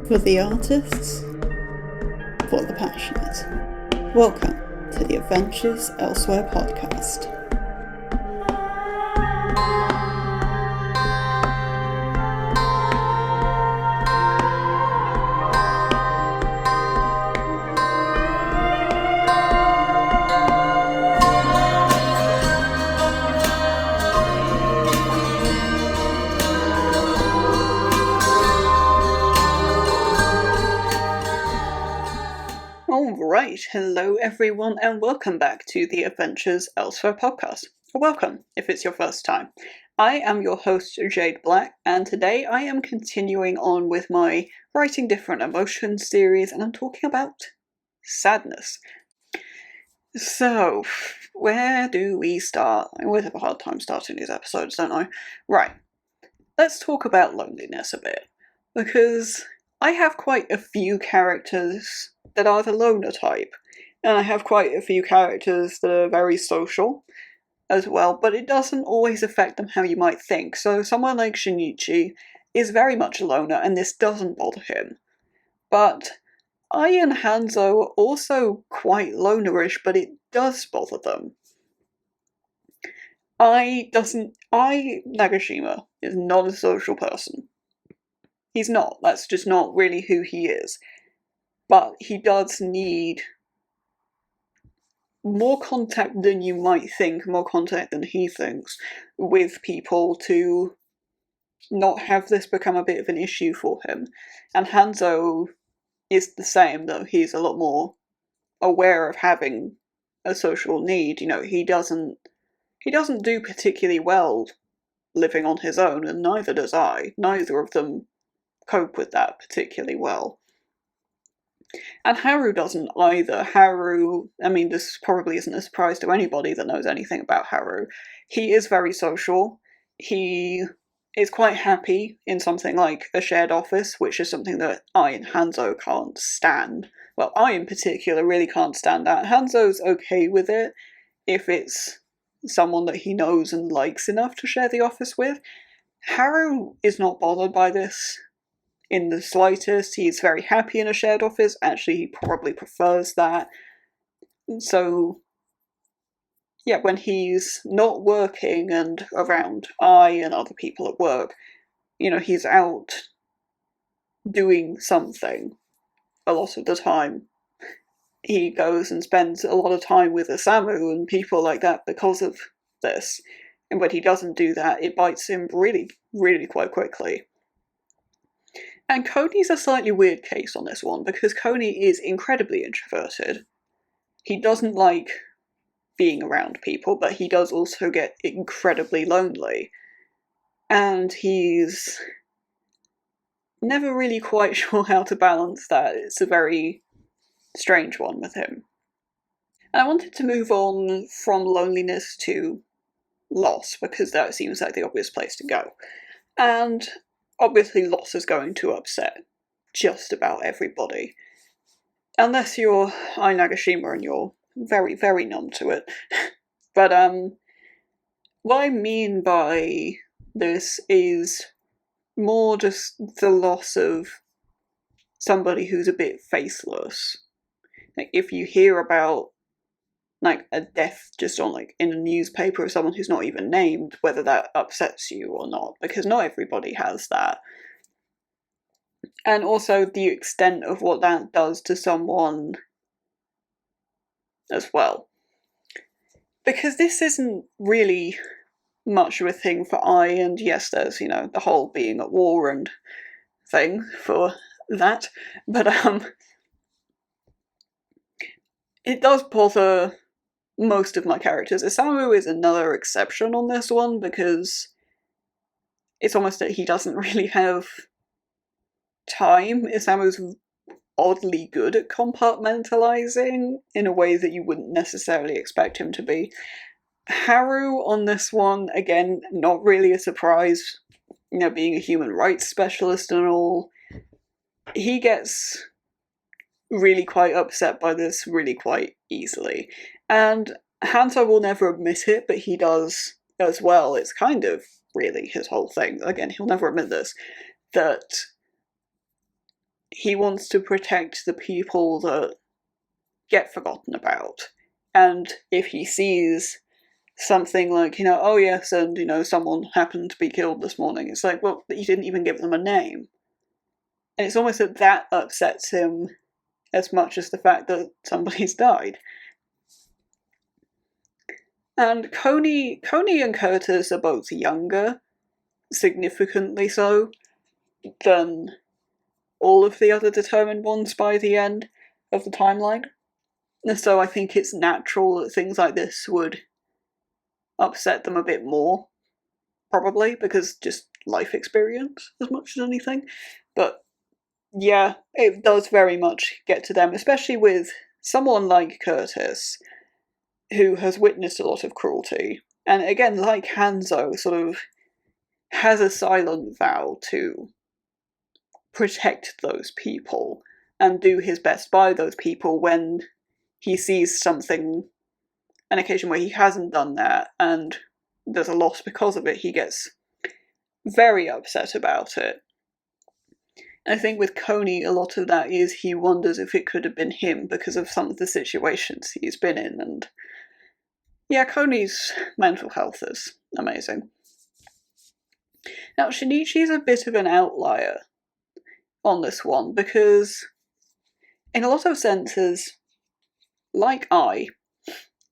For the artists, for the passionate. Welcome to the Adventures Elsewhere podcast. Alright, hello everyone and welcome back to the Adventures Elsewhere podcast. Welcome, if it's your first time. I am your host, Jade Black, and today I am continuing on with my Writing Different Emotions series, and I'm talking about sadness. So, where do we start? I always have a hard time starting these episodes, don't I? Right, let's talk about loneliness a bit, because I have quite a few characters that are the loner type, and I have quite a few characters that are very social as well, but it doesn't always affect them how you might think. So someone like Shinichi is very much a loner, and this doesn't bother him. But Ai and Hanzo are also quite lonerish, but it does bother them. Nagashima is not a social person. He's not. That's just not really who he is. But he does need more contact than you might think, more contact than he thinks, with people to not have this become a bit of an issue for him. And Hanzo is the same, though he's a lot more aware of having a social need. You know, he doesn't do particularly well living on his own, and neither does I. Neither of them cope with that particularly well. And Haru doesn't either. Haru, I mean, this probably isn't a surprise to anybody that knows anything about Haru. He is very social. He is quite happy in something like a shared office, which is something that I and Hanzo can't stand. Well, I in particular really can't stand that. Hanzo's okay with it if it's someone that he knows and likes enough to share the office with. Haru is not bothered by this in the slightest. He's very happy in a shared office. Actually, he probably prefers that. So, yeah, when he's not working and around I and other people at work, you know, he's out doing something a lot of the time. He goes and spends a lot of time with Osamu and people like that because of this. And when he doesn't do that, it bites him really, really quite quickly. And Koni's a slightly weird case on this one, because Koni is incredibly introverted. He doesn't like being around people, but he does also get incredibly lonely. And he's never really quite sure how to balance that. It's a very strange one with him. And I wanted to move on from loneliness to loss, because that seems like the obvious place to go. And obviously loss is going to upset just about everybody. Unless you're Ai Nagashima and you're very, very numb to it. But what I mean by this is more just the loss of somebody who's a bit faceless. Like, if you hear about like a death just on like in a newspaper of someone who's not even named, whether that upsets you or not, because not everybody has that. And also the extent of what that does to someone as well. Because this isn't really much of a thing for I, and yes, there's, you know, the whole being at war and thing for that, but it does bother most of my characters. Osamu is another exception on this one, because it's almost that he doesn't really have time. Osamu's oddly good at compartmentalizing in a way that you wouldn't necessarily expect him to be. Haru on this one, again, not really a surprise, you know, being a human rights specialist and all. He gets really quite upset by this really quite easily. And Hanzo will never admit it, but he does as well. It's kind of really his whole thing. Again, he'll never admit this, that he wants to protect the people that get forgotten about. And if he sees something like, oh yes, and, someone happened to be killed this morning, it's like, well, you didn't even give them a name. And it's almost that upsets him as much as the fact that somebody's died. And Coney and Curtis are both younger, significantly so, than all of the other determined ones by the end of the timeline. And so I think it's natural that things like this would upset them a bit more, probably, because just life experience as much as anything. But yeah, it does very much get to them, especially with someone like Curtis, who has witnessed a lot of cruelty. And again, like Hanzo, sort of has a silent vow to protect those people and do his best by those people when he sees something, an occasion where he hasn't done that, and there's a loss because of it. He gets very upset about it. I think with Coney, a lot of that is he wonders if it could have been him because of some of the situations he's been in. And yeah, Coney's mental health is amazing. Now, Shinichi's a bit of an outlier on this one because, in a lot of senses, like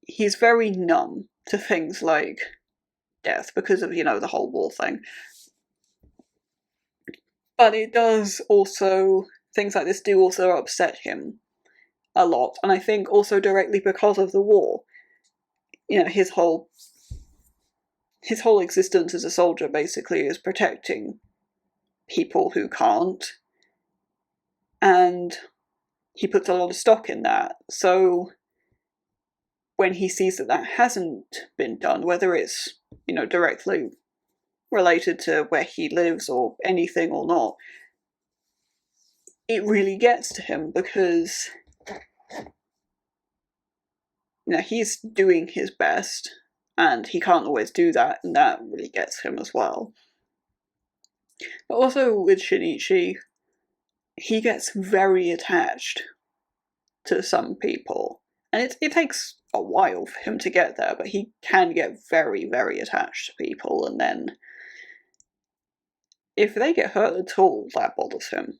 he's very numb to things like death because of, the whole war thing. But it does also, things like this do also upset him a lot, and I think also directly because of the war. His whole existence as a soldier basically is protecting people who can't, and he puts a lot of stock in that. So when he sees that hasn't been done, whether it's, directly related to where he lives or anything or not, it really gets to him because, he's doing his best and he can't always do that, and that really gets him as well. But also with Shinichi, he gets very attached to some people. And it takes a while for him to get there, but he can get very, very attached to people, and then if they get hurt at all, that bothers him.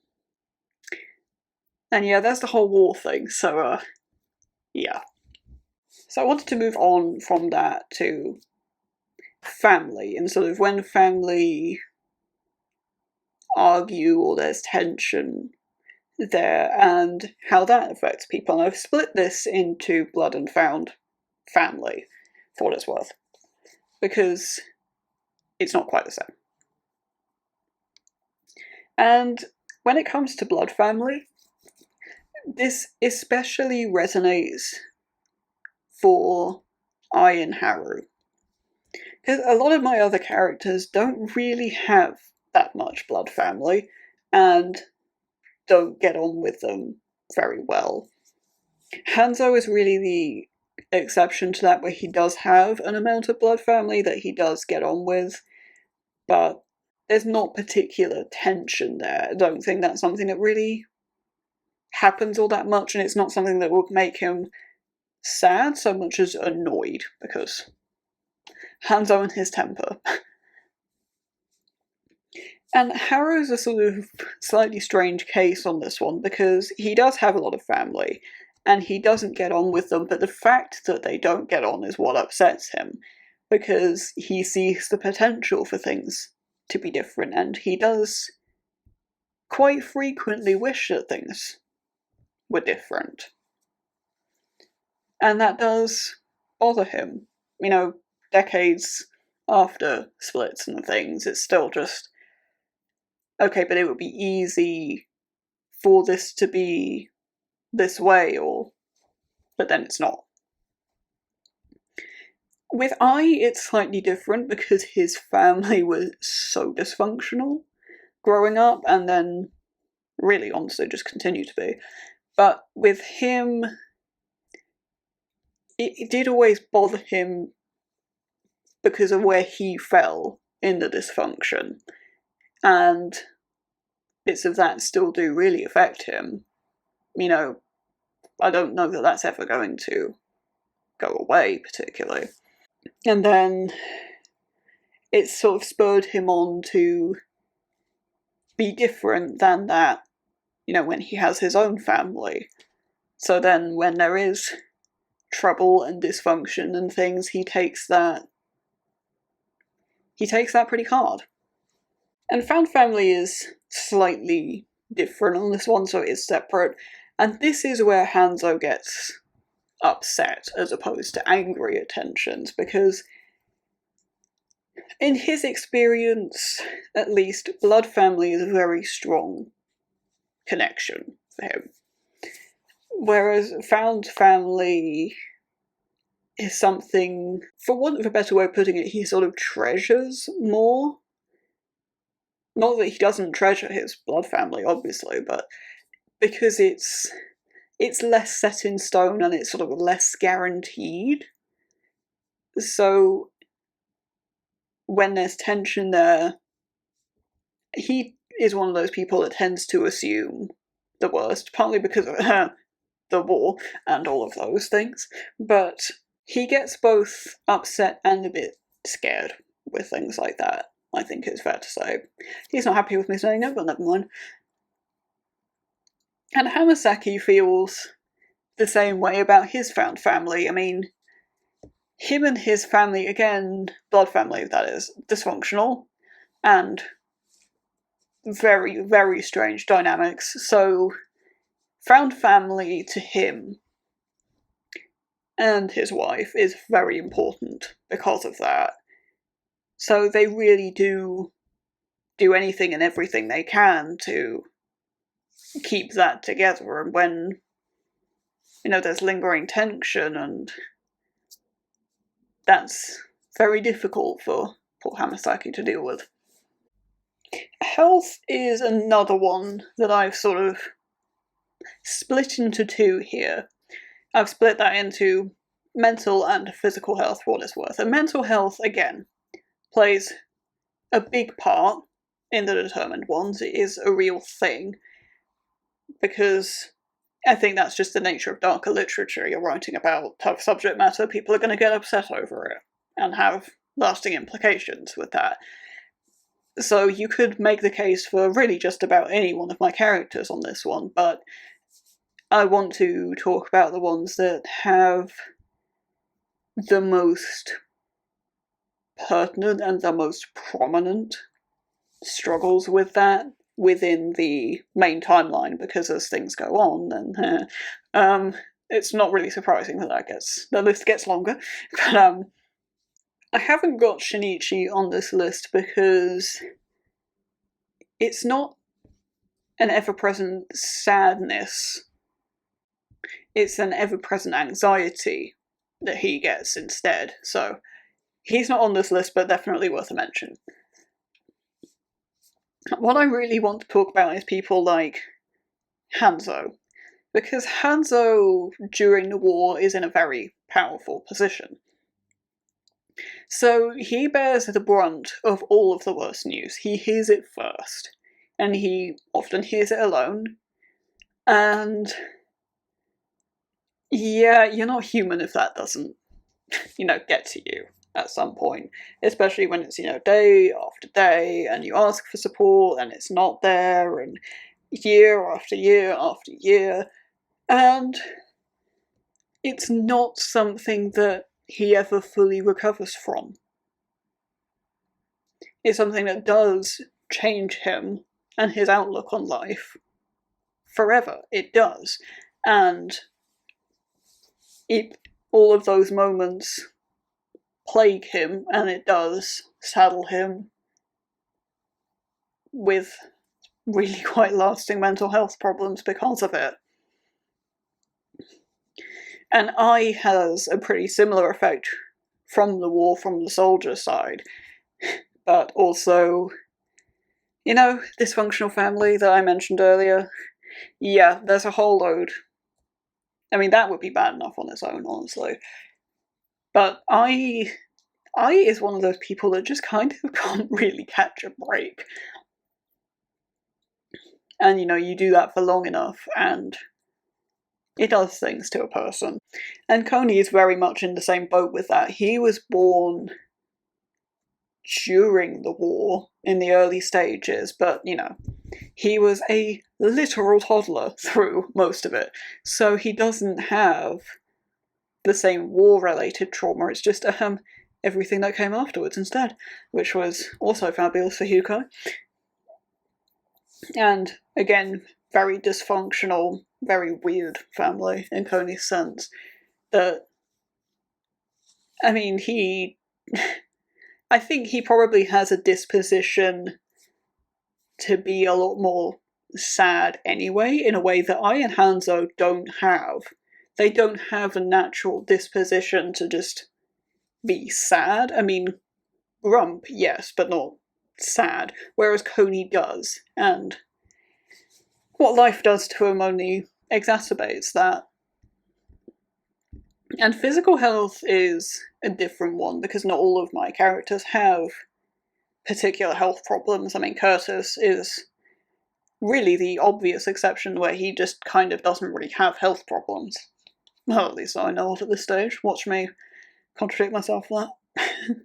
And yeah, there's the whole war thing, so yeah. So I wanted to move on from that to family, and sort of when family argue or there's tension there, and how that affects people. And I've split this into Blood and Found family, for what it's worth, because it's not quite the same. And when it comes to Blood Family, this especially resonates for Ai and Haru. Because a lot of my other characters don't really have that much blood family, and don't get on with them very well. Hanzo is really the exception to that, where he does have an amount of blood family that he does get on with, but there's not particular tension there. I don't think that's something that really happens all that much, and it's not something that would make him sad so much as annoyed, because Hanzo and his temper. And Haru's a sort of slightly strange case on this one, because he does have a lot of family, and he doesn't get on with them, but the fact that they don't get on is what upsets him, because he sees the potential for things to be different, and he does quite frequently wish that things were different. And that does bother him. Decades after splits and things, it's still just, okay, but it would be easy for this to be this way, but then it's not. With Ai, it's slightly different because his family was so dysfunctional growing up, and then really honestly just continue to be. But with him, it did always bother him because of where he fell in the dysfunction. And bits of that still do really affect him. You know, I don't know that that's ever going to go away, particularly. And then it's sort of spurred him on to be different than that, you know, when he has his own family. So then when there is trouble and dysfunction and things, he takes that pretty hard. And found family is slightly different on this one, so it is separate. And this is where Hanzo gets upset as opposed to angry at tensions, because in his experience, at least, blood family is a very strong connection for him. Whereas found family is something, for want of a better way of putting it, he sort of treasures more. Not that he doesn't treasure his blood family, obviously, but because it's less set in stone and it's sort of less guaranteed. So when there's tension there, he is one of those people that tends to assume the worst, partly because of the war and all of those things, but he gets both upset and a bit scared with things like that, I think it's fair to say. He's not happy with me saying that, but never mind. And Hamasaki feels the same way about his found family. I mean, him and his family, again, blood family that is, dysfunctional, and very, very strange dynamics. So, found family to him and his wife is very important because of that. So they really do anything and everything they can to keep that together. And when, you know, there's lingering tension, and that's very difficult for poor Hamasaki to deal with. Health is another one that I've sort of split into two here. I've split that into mental and physical health, for what it's worth. And mental health, again, plays a big part in the determined ones. It is a real thing, because I think that's just the nature of darker literature. You're writing about tough subject matter, people are going to get upset over it, and have lasting implications with that. So you could make the case for really just about any one of my characters on this one, but I want to talk about the ones that have the most pertinent and the most prominent struggles with that within the main timeline, because as things go on, then it's not really surprising that the list gets longer. But I haven't got Shinichi on this list because it's not an ever-present sadness, it's an ever-present anxiety that he gets instead. So he's not on this list, but definitely worth a mention. What I really want to talk about is people like Hanzo, because Hanzo during the war is in a very powerful position. So he bears the brunt of all of the worst news. He hears it first, and he often hears it alone. And yeah, you're not human if that doesn't, get to you at some point. Especially when it's, day after day, and you ask for support, and it's not there, and year after year after year. And it's not something that he ever fully recovers from. It's something that does change him and his outlook on life forever. It does. And all of those moments plague him, and it does saddle him with really quite lasting mental health problems because of it. And Ai has a pretty similar effect from the war, from the soldier side, but also, dysfunctional family that I mentioned earlier. Yeah, there's a whole load. I mean, that would be bad enough on its own, honestly. But Ai is one of those people that just kind of can't really catch a break. And, you do that for long enough, and it does things to a person. And Coney is very much in the same boat with that. He was born during the war, in the early stages, but, he was a literal toddler through most of it. So he doesn't have the same war-related trauma, it's just everything that came afterwards instead, which was also fabulous for Hugo. And, again, very dysfunctional, very weird family, in Coney's sense. That, I mean, I think he probably has a disposition to be a lot more sad anyway, in a way that I and Hanzo don't have. They don't have a natural disposition to just be sad. I mean, grump, yes, but not sad. Whereas Coney does, and what life does to him only exacerbates that. And physical health is a different one, because not all of my characters have particular health problems. I mean, Curtis is really the obvious exception, where he just kind of doesn't really have health problems. Well, at least I know it at this stage. Watch me contradict myself for that.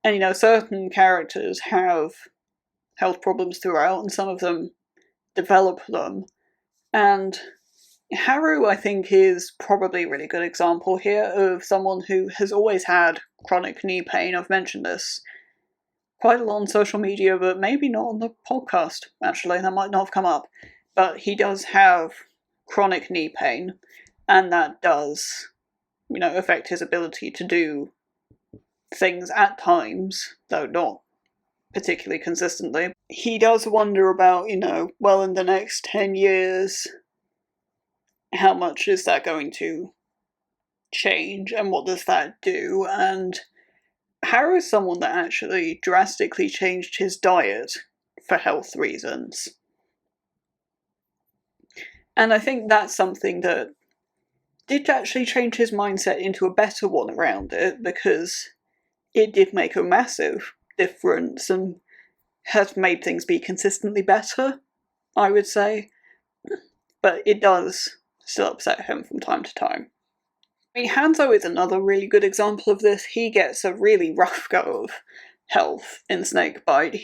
And, certain characters have health problems throughout, and some of them develop them. And Haru, I think, is probably a really good example here of someone who has always had chronic knee pain. I've mentioned this quite a lot on social media, but maybe not on the podcast, actually. That might not have come up. But he does have chronic knee pain, and that does, affect his ability to do things at times, though not particularly consistently. He does wonder about, well, in the next 10 years, how much is that going to change, and what does that do? And Haru is someone that actually drastically changed his diet for health reasons. And I think that's something that did actually change his mindset into a better one around it, because it did make a massive difference and has made things be consistently better, I would say. But it does still upset him from time to time. I mean, Hanzo is another really good example of this. He gets a really rough go of health in Snakebite.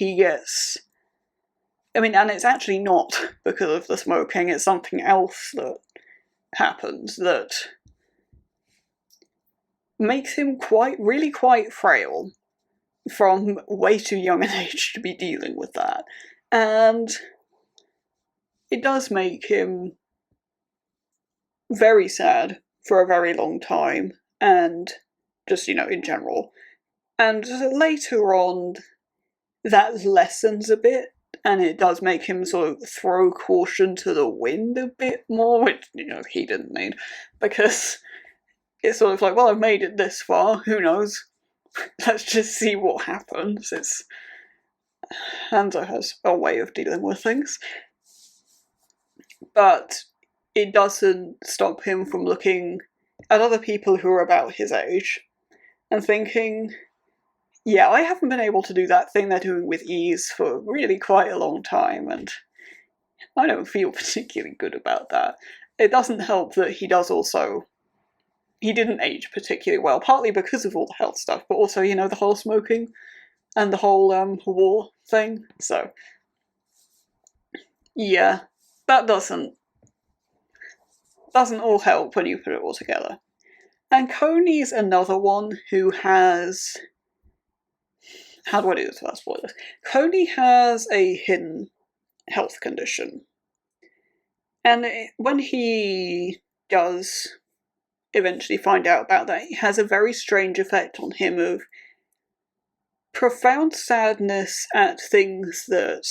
And it's actually not because of the smoking, it's something else that happens that makes him really quite frail from way too young an age to be dealing with that. And it does make him very sad for a very long time, and just, in general. And later on, that lessens a bit, and it does make him sort of throw caution to the wind a bit more, which, he didn't need, because it's sort of like, well, I've made it this far, who knows? Let's just see what happens. Hanzo has a way of dealing with things. But it doesn't stop him from looking at other people who are about his age and thinking, yeah, I haven't been able to do that thing they're doing with ease for really quite a long time, and I don't feel particularly good about that. It doesn't help that he didn't age particularly well, partly because of all the health stuff, but also, the whole smoking and the whole war thing. So, yeah, that doesn't all help when you put it all together. And Coney's another one who has... How do I do this without spoilers? Coney has a hidden health condition. And when he does eventually find out about that, it has a very strange effect on him of profound sadness at things that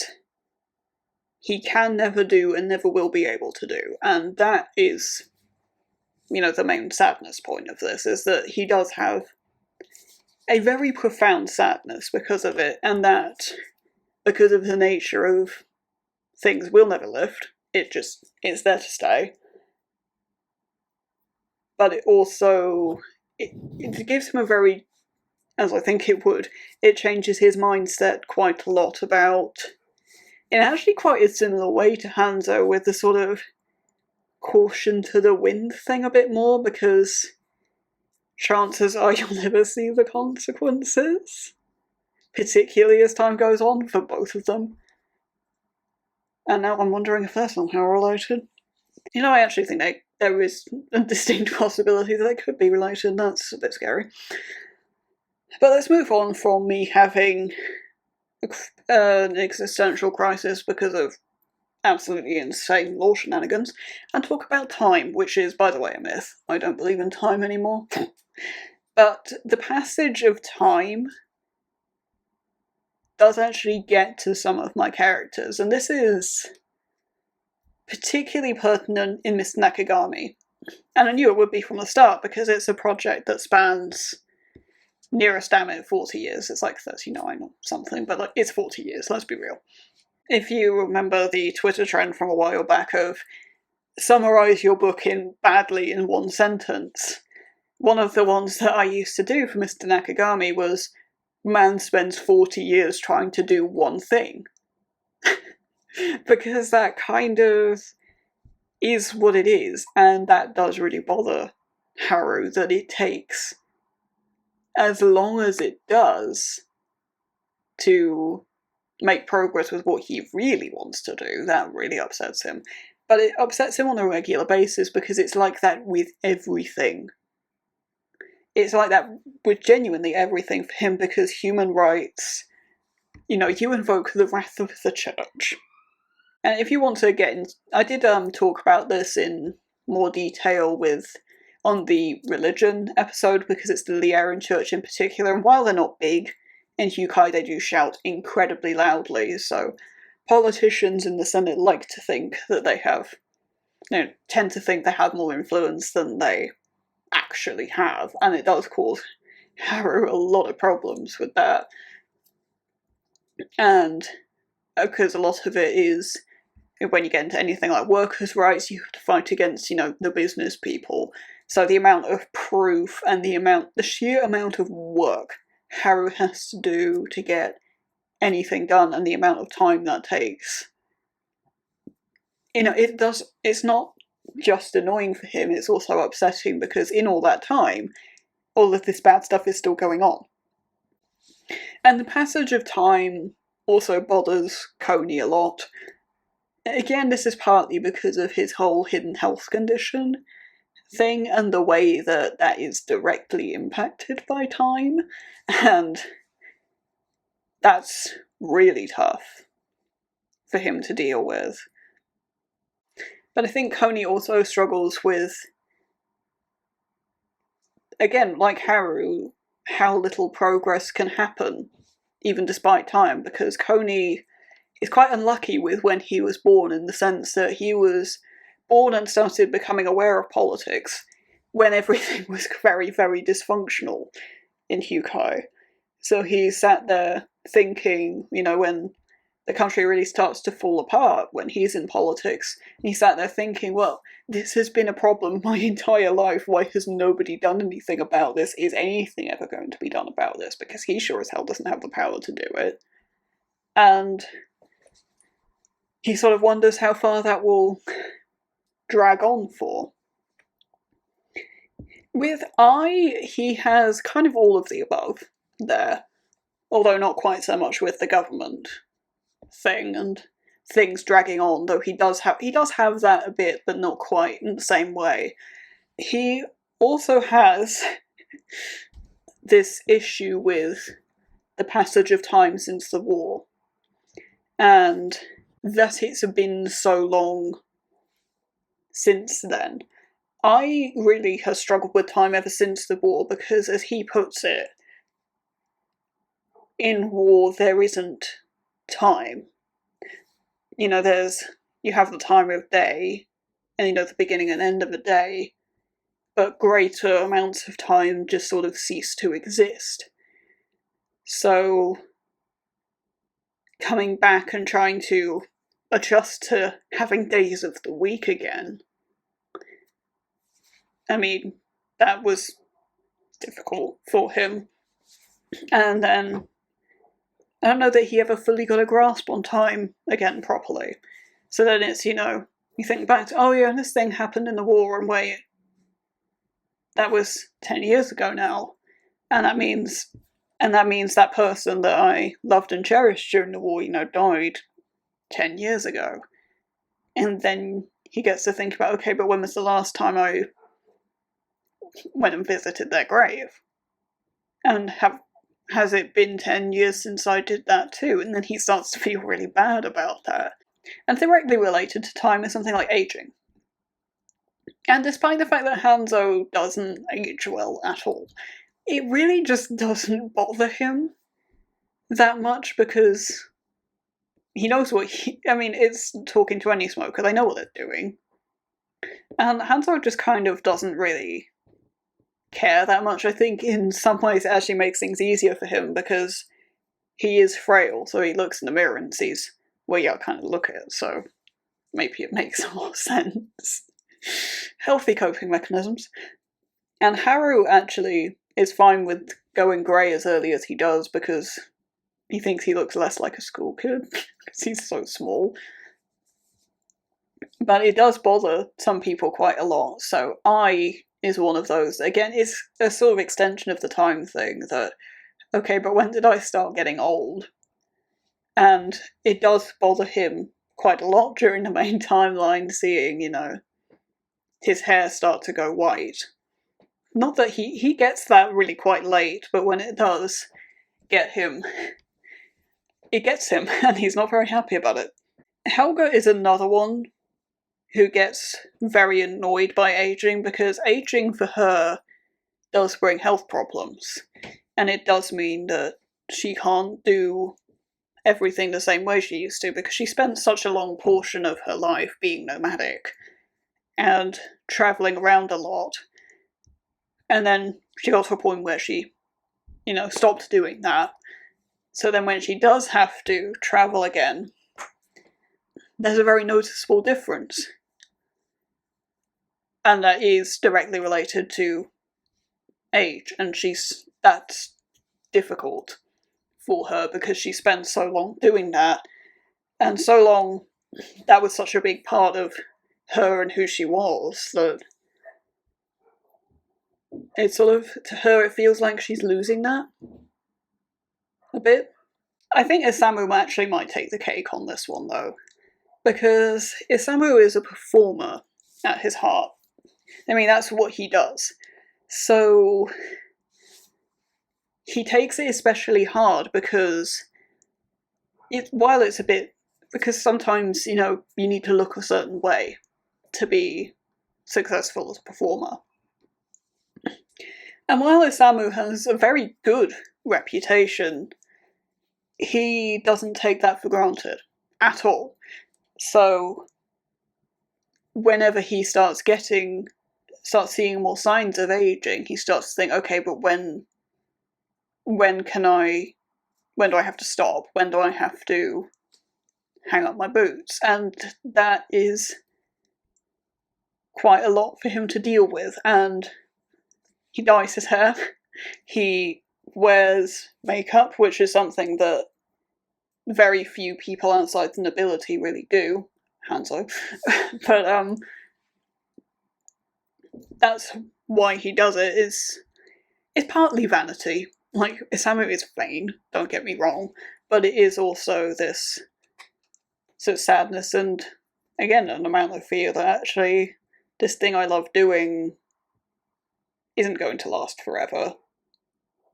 he can never do and never will be able to do. And that is, the main sadness point of this, is that he does have a very profound sadness because of it, and that, because of the nature of things will never lift, it's there to stay. But it also, it gives him a very, as I think it would, it changes his mindset quite a lot about in actually quite a similar way to Hanzo, with the sort of caution to the wind thing a bit more, because chances are you'll never see the consequences, particularly as time goes on for both of them. And now I'm wondering if they're somehow related. I actually think there is a distinct possibility that they could be related. That's a bit scary. But let's move on from me having an existential crisis because of absolutely insane law shenanigans, and talk about time, which is, by the way, a myth. I don't believe in time anymore. But the passage of time does actually get to some of my characters, and this is particularly pertinent in Mr. Nakagami. And I knew it would be from the start, because it's a project that spans, nearest damn it, 40 years. It's like 39 or something, but it's 40 years, let's be real. If you remember the Twitter trend from a while back of summarise your book badly in one sentence, one of the ones that I used to do for Mr. Nakagami was, man spends 40 years trying to do one thing. Because that kind of is what it is, and that does really bother Haru, that it takes as long as it does to make progress with what he really wants to do. That really upsets him. But it upsets him on a regular basis, because it's like that with everything. It's like that with genuinely everything for him, because human rights, you invoke the wrath of the church. And if you want to get in, I did talk about this in more detail on the religion episode, because it's the Liaran Church in particular, and while they're not big, in Hyukai they do shout incredibly loudly, so politicians in the Senate like to think that they have, tend to think they have more influence than they actually have, and it does cause Haru a lot of problems with that. And because a lot of it is, when you get into anything like workers' rights, you have to fight against, the business people. So the amount of proof and the sheer amount of work Haru has to do to get anything done, and the amount of time that takes, it's not just annoying for him, it's also upsetting, because in all that time, all of this bad stuff is still going on. And the passage of time also bothers Koni a lot. Again, this is partly because of his whole hidden health condition thing, and the way that is directly impacted by time, and that's really tough for him to deal with. But I think Koni also struggles with, again, like Haru, how little progress can happen, even despite time, because Koni is quite unlucky with when he was born, in the sense that he was born and started becoming aware of politics when everything was very, very dysfunctional in Hyukai. So he sat there thinking, when the country really starts to fall apart, when he's in politics, and he sat there thinking, well, this has been a problem my entire life, why has nobody done anything about this? Is anything ever going to be done about this? Because he sure as hell doesn't have the power to do it. And he sort of wonders how far that will drag on for. With he has kind of all of the above there, although not quite so much with the government thing and things dragging on, though he does have that a bit, but not quite in the same way. He also has this issue with the passage of time since the war, and that it's been so long since then. I really have struggled with time ever since the war, because, as he puts it, in war there isn't time. You have the time of day, and the beginning and end of a day, but greater amounts of time just sort of cease to exist. So, coming back and trying to adjust to having days of the week again, that was difficult for him. And then I don't know that he ever fully got a grasp on time again properly. So then it's, you think back to, oh yeah, this thing happened in the war, and wait, that was 10 years ago now. And that means that person that I loved and cherished during the war, died 10 years ago. And then he gets to think about, okay, but when was the last time I went and visited their grave? And has it been 10 years since I did that too? And then he starts to feel really bad about that. And directly related to time is something like aging. And despite the fact that Hanzo doesn't age well at all, it really just doesn't bother him that much, because he knows what it's talking to any smoker, they know what they're doing. And Hanzo just kind of doesn't really care that much. I think in some ways it actually makes things easier for him, because he is frail, so he looks in the mirror and sees where you kind of look at, so maybe it makes more sense. Healthy coping mechanisms. And Haru actually is fine with going grey as early as he does, because he thinks he looks less like a school kid, because he's so small. But it does bother some people quite a lot, so I is one of those. Again, it's a sort of extension of the time thing that, okay, but when did I start getting old? And it does bother him quite a lot during the main timeline, seeing, his hair start to go white. Not that he gets that really quite late, but when it does get him, it gets him, and he's not very happy about it. Helga is another one who gets very annoyed by aging, because aging for her does bring health problems, and it does mean that she can't do everything the same way she used to, because she spent such a long portion of her life being nomadic and travelling around a lot, and then she got to a point where she, stopped doing that. So then when she does have to travel again, there's a very noticeable difference. And that is directly related to age, and that's difficult for her, because she spends so long doing that, and so long that was such a big part of her and who she was, that it's sort of, to her, it feels like she's losing that a bit. I think Isamu actually might take the cake on this one, though, because Isamu is a performer at his heart. That's what he does. So he takes it especially hard, because while it's a bit, because sometimes, you need to look a certain way to be successful as a performer. And while Isamu has a very good reputation, he doesn't take that for granted at all. So whenever he starts seeing more signs of aging, he starts to think, okay, but when do I have to stop? When do I have to hang up my boots? And that is quite a lot for him to deal with. And he dyes his hair. He wears makeup, which is something that very few people outside the nobility really do. Hanzo. But that's why he does it. It's partly vanity. Like, Isamu is vain, don't get me wrong, but it is also this sort of sadness and, again, an amount of fear that actually this thing I love doing isn't going to last forever.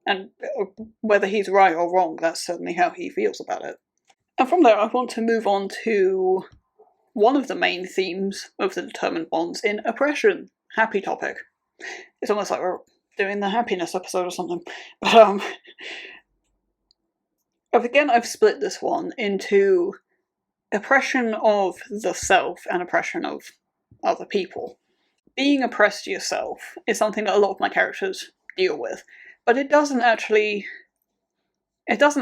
And whether he's right or wrong, that's certainly how he feels about it. And from there, I want to move on to one of the main themes of the determined bonds in oppression. Happy topic. It's almost like we're doing the happiness episode or something. But again, I've split this one into oppression of the self and oppression of other people. Being oppressed yourself is something that a lot of my characters deal with, but it doesn't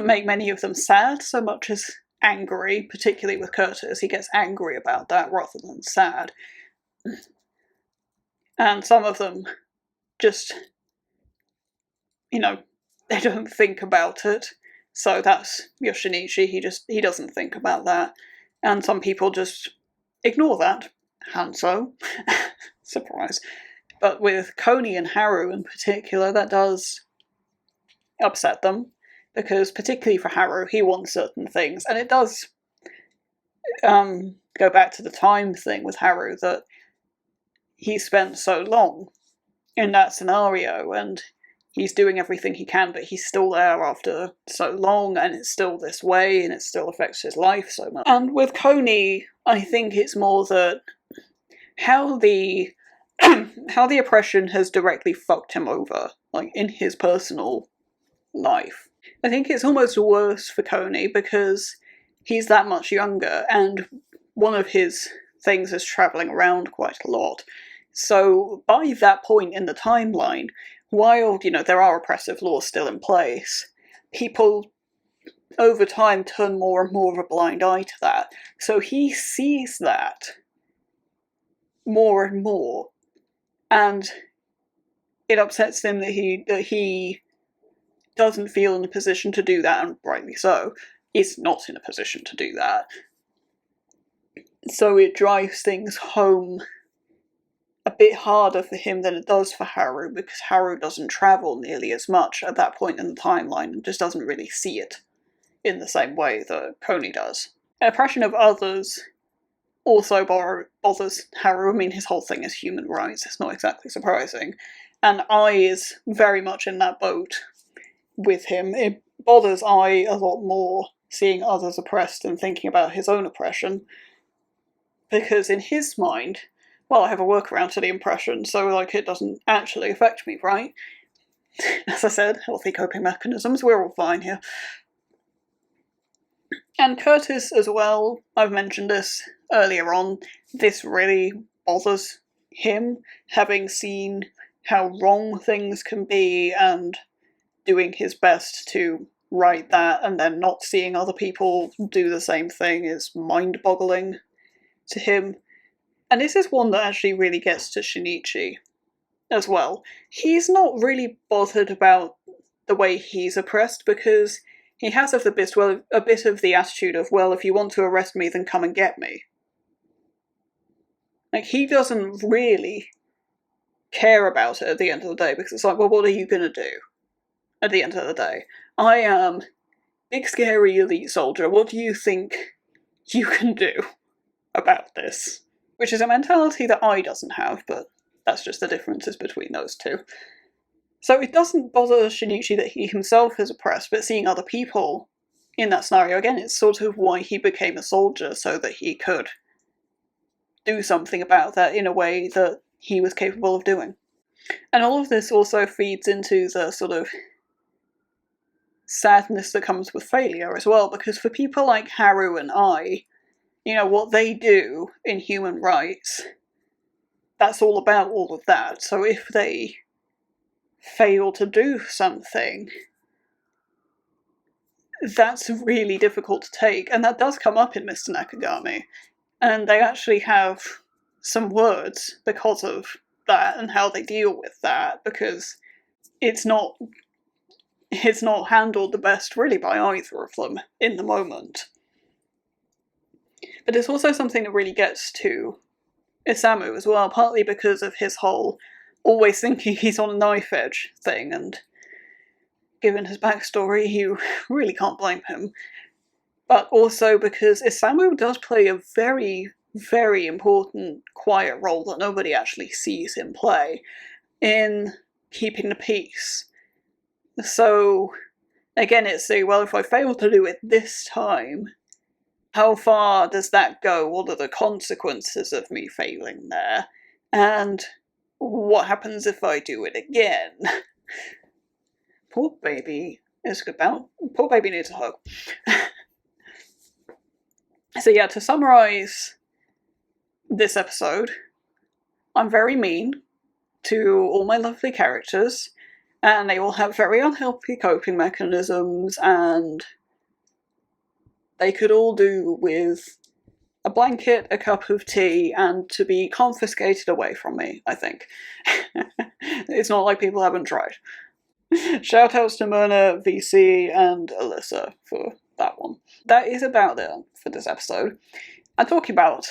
make many of them sad so much as angry, particularly with Curtis. He gets angry about that rather than sad. And some of them just, they don't think about it. So that's Yoshinichi, he doesn't think about that. And some people just ignore that. Hanzo. Surprise. But with Koni and Haru in particular, that does upset them. Because particularly for Haru, he wants certain things. And it does go back to the time thing with Haru, that he spent so long in that scenario, and he's doing everything he can, but he's still there after so long, and it's still this way, and it still affects his life so much. And with Koni, I think it's more that how the oppression has directly fucked him over, like, in his personal life. I think it's almost worse for Koni because he's that much younger, and one of his things is travelling around quite a lot. So by that point in the timeline, while, there are oppressive laws still in place, people over time turn more and more of a blind eye to that. So he sees that more and more, and it upsets him that he doesn't feel in a position to do that, and rightly so, is not in a position to do that. So it drives things home a bit harder for him than it does for Haru, because Haru doesn't travel nearly as much at that point in the timeline and just doesn't really see it in the same way that Koni does. Oppression of others also bothers Haru. I mean, his whole thing is human rights, it's not exactly surprising. And Ai is very much in that boat with him. It bothers Ai a lot more seeing others oppressed and thinking about his own oppression, because in his mind, well, I have a workaround to the oppression, so, it doesn't actually affect me, right? As I said, healthy coping mechanisms, we're all fine here. And Curtis as well, I've mentioned this earlier on, this really bothers him, having seen how wrong things can be and doing his best to right that, and then not seeing other people do the same thing is mind-boggling to him. And this is one that actually really gets to Shinichi as well. He's not really bothered about the way he's oppressed, because he has a bit of the attitude of, well, if you want to arrest me, then come and get me. He doesn't really care about it at the end of the day, because it's like, well, what are you gonna do at the end of the day? I am big scary elite soldier, what do you think you can do about this? Which is a mentality that Ai doesn't have, but that's just the differences between those two. So it doesn't bother Shinichi that he himself is oppressed, but seeing other people in that scenario, again, it's sort of why he became a soldier, so that he could do something about that in a way that he was capable of doing. And all of this also feeds into the sort of sadness that comes with failure as well, because for people like Haru and Ai, what they do in human rights, that's all about all of that. So if they fail to do something, that's really difficult to take, and that does come up in Mr. Nakagami. And they actually have some words because of that and how they deal with that, because it's not handled the best really by either of them in the moment. But it's also something that really gets to Isamu as well, partly because of his whole always thinking he's on a knife edge thing, and given his backstory, you really can't blame him. But also because Isamu does play a very, very important quiet role that nobody actually sees him play in keeping the peace. So, again, it's well, if I fail to do it this time, how far does that go? What are the consequences of me failing there? And what happens if I do it again? Poor baby is about. Poor baby needs a hug. So yeah, to summarise this episode, I'm very mean to all my lovely characters, and they all have very unhealthy coping mechanisms, and they could all do with a blanket, a cup of tea, and to be confiscated away from me, I think. It's not like people haven't tried. Shoutouts to Myrna, VC, and Alyssa for that one. That is about it for this episode. I'm talking about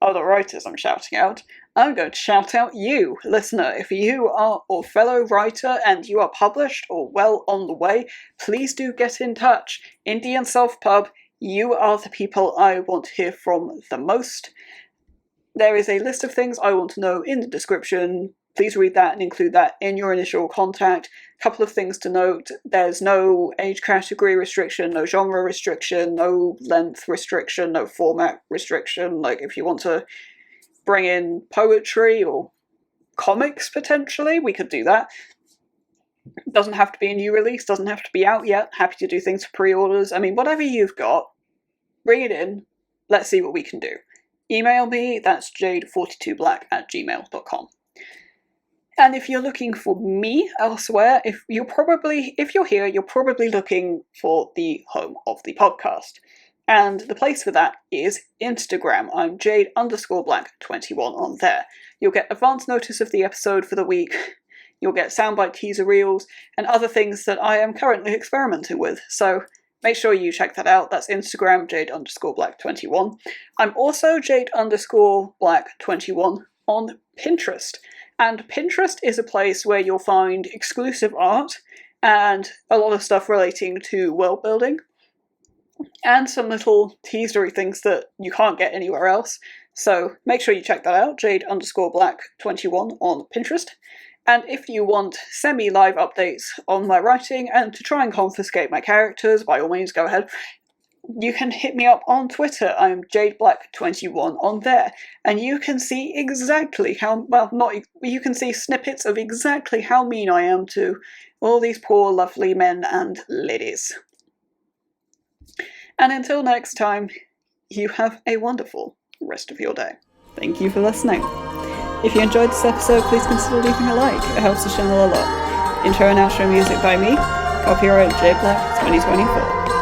other writers I'm shouting out. I'm going to shout out you, listener. If you are a fellow writer and you are published or well on the way, please do get in touch. Indie and Self Pub, you are the people I want to hear from the most. There is a list of things I want to know in the description. Please read that and include that in your initial contact. A couple of things to note: there's no age category restriction, no genre restriction, no length restriction, no format restriction. Like, if you want to bring in poetry or comics potentially, we could do that. Doesn't have to be a new release, doesn't have to be out yet. Happy to do things for pre-orders. I mean, whatever you've got, bring it in. Let's see what we can do. Email me, that's jade42black@gmail.com. And if you're looking for me elsewhere, if you're here, you're probably looking for the home of the podcast. And the place for that is Instagram. I'm Jade_Black21 on there. You'll get advance notice of the episode for the week. You'll get soundbite teaser reels and other things that I am currently experimenting with. So make sure you check that out. That's Instagram, Jade_Black21. I'm also Jade_Black21 on Pinterest. And Pinterest is a place where you'll find exclusive art and a lot of stuff relating to world building, and some little teasery things that you can't get anywhere else. So make sure you check that out, Jade_Black21 on Pinterest. And if you want semi-live updates on my writing and to try and confiscate my characters, by all means, go ahead. You can hit me up on Twitter. I'm JadeBlack21 on there, and you can see exactly you can see snippets of exactly how mean I am to all these poor lovely men and ladies. And until next time, you have a wonderful rest of your day. Thank you for listening. If you enjoyed this episode, please consider leaving a like. It helps the channel a lot. Intro and outro music by me. Copyright JBlack 2024.